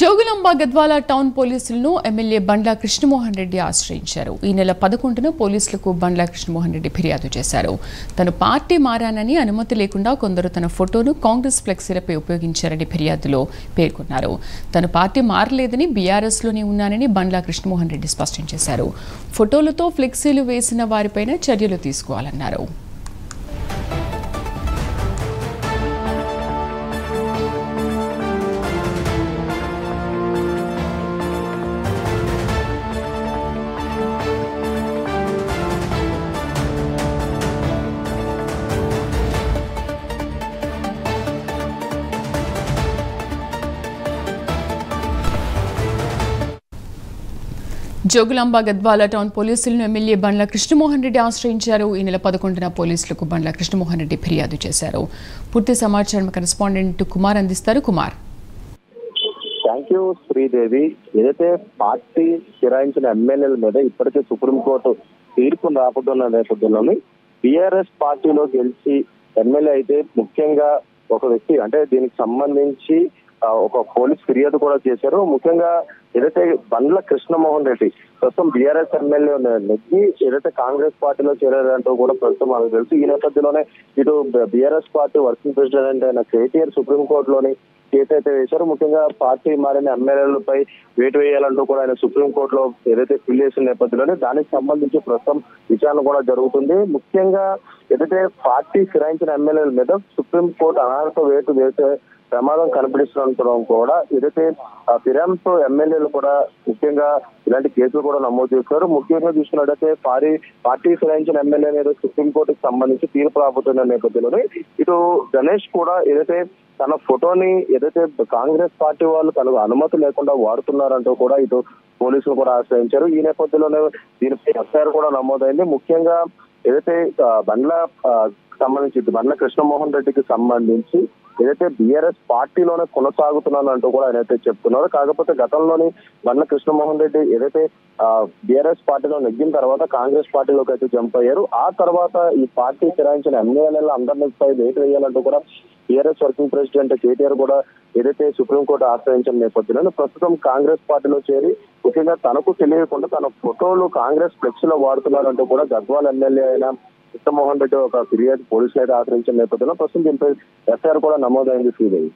Jogulamba Gadwal town పోలీసులను MLA బండ్ల కృష్ణమోహన్ రెడ్డి ఆశ్రయించారు. ఈ నెల 11న పోలీసులకు బండ్ల కృష్ణమోహన్ రెడ్డి ఫిర్యాదు చేశారు. తను పార్టీ మారానని అనుమతి లేకుండా కొందరు తన ఫోటోను కాంగ్రెస్ ఫ్లెక్సీలపై ఉపయోగించారని ఫిర్యాదులో పేర్కొన్నారు. తను పార్టీ మారలేదని బీఆర్ఎస్లోనే ఉన్నానని బండ్ల కృష్ణమోహన్ రెడ్డి స్పష్టం చేశారు. ఫోటోలతో ఫ్లెక్సీలు వేసిన వారిపైన చర్యలు తీసుకోవాలన్నారు. జోగులాంబ గద్వాల టౌన్ పోలీసులను ఎమ్మెల్యే బండ్ల కృష్ణమోహన్ రెడ్డి ఆశ్రయించారు. ఈ నెల 11న పోలీసులకు బండ్ల కృష్ణమోహన్ రెడ్డి ఫిర్యాదు చేశారు. పూర్తి సమాచారం కరెస్పాండెంట్ కుమార్ అందిస్తారు. కుమార్. Thank you Sridevi. ఏదైతే పార్టీ ఫిరాయించిన ఎమ్మెల్యేల మీద ఇప్పటికే సుప్రీంకోర్టు తీర్పును రాబోతున్న నేపథ్యంలోని బీఆర్ఎస్ పార్టీలో గెలిచి ఎమ్మెల్యే అయితే ముఖ్యంగా ఒక వ్యక్తి అంటే దీనికి సంబంధించి ఒక పోలీస్ ఫిర్యాదు కూడా చేశారు. ముఖ్యంగా ఏదైతే బండ్ల కృష్ణమోహన్ రెడ్డి ప్రస్తుతం బీఆర్ఎస్ ఎమ్మెల్యే నెగ్గి ఏదైతే కాంగ్రెస్ పార్టీలో చేరారంటూ కూడా ప్రస్తుతం మనకు తెలుసు. ఈ నేపథ్యంలోనే ఇటు బీఆర్ఎస్ పార్టీ వర్కింగ్ ప్రెసిడెంట్ అయిన కేటీఆర్ సుప్రీంకోర్టులోని కేసు అయితే వేశారు. ముఖ్యంగా పార్టీ మారిన ఎమ్మెల్యేలపై వేటు వేయాలంటూ కూడా ఆయన సుప్రీంకోర్టులో ఏదైతే ఫిల్ చేసిన నేపథ్యంలోనే దానికి సంబంధించి ప్రస్తుతం విచారణ కూడా జరుగుతుంది. ముఖ్యంగా ఏదైతే పార్టీ ఫిరాయించిన ఎమ్మెల్యేల మీద సుప్రీంకోర్టు అనర్హత వేటు వేసే ప్రమాదం కనిపిస్తుండడం కూడా ఏదైతే ఫిరాయింపు ఎమ్మెల్యేలు కూడా ముఖ్యంగా ఇలాంటి కేసులు కూడా నమోదు చేశారు. ముఖ్యంగా చూసుకున్నట్టయితే పార్టీ ఫిరాయించిన ఎమ్మెల్యే మీద సుప్రీంకోర్టుకు సంబంధించి తీర్పు రాబోతున్న నేపథ్యంలోనే ఇటు గణేష్ కూడా ఏదైతే తన ఫోటోని ఏదైతే కాంగ్రెస్ పార్టీ వాళ్ళు తనకు అనుమతి లేకుండా వాడుతున్నారంటూ కూడా ఇటు పోలీసులు కూడా ఆశ్రయించారు. ఈ నేపథ్యంలోనే దీనిపై ఎఫ్ఐఆర్ కూడా నమోదైంది. ముఖ్యంగా ఏదైతే బండ్ల కృష్ణమోహన్ రెడ్డికి సంబంధించి ఏదైతే బీఆర్ఎస్ పార్టీలోనే కొనసాగుతున్నానంటూ కూడా ఆయన అయితే చెప్తున్నారు. కాకపోతే గతంలోని బండ్ల కృష్ణమోహన్ రెడ్డి ఏదైతే బీఆర్ఎస్ పార్టీలో నెగ్గిన తర్వాత కాంగ్రెస్ పార్టీలోకి అయితే జంప్ అయ్యారు. ఆ తర్వాత ఈ పార్టీ ఫిరాయించిన ఎమ్మెల్యేల అందరిపై వేటు వేయాలంటూ కూడా బీఆర్ఎస్ వర్కింగ్ ప్రెసిడెంట్ కేటీఆర్ కూడా ఏదైతే సుప్రీంకోర్టు ఆశ్రయించిన నేపథ్యంలో ప్రస్తుతం కాంగ్రెస్ పార్టీలో చేరి ముఖ్యంగా తనకు తెలియకుండా తన ఫోటోలు కాంగ్రెస్ ఫ్లెక్స్ లో వాడుతున్నారంటూ కూడా గద్వాల ఎమ్మెల్యే అయిన కృష్ణమోహన్ రెడ్డి ఒక ఫిర్యాదు పోలీసులు అయితే ఆశ్రయించిన నేపథ్యంలో ప్రస్తుతం దీనిపై ఎఫ్ఐఆర్ కూడా నమోదైంది శ్రీదేవి.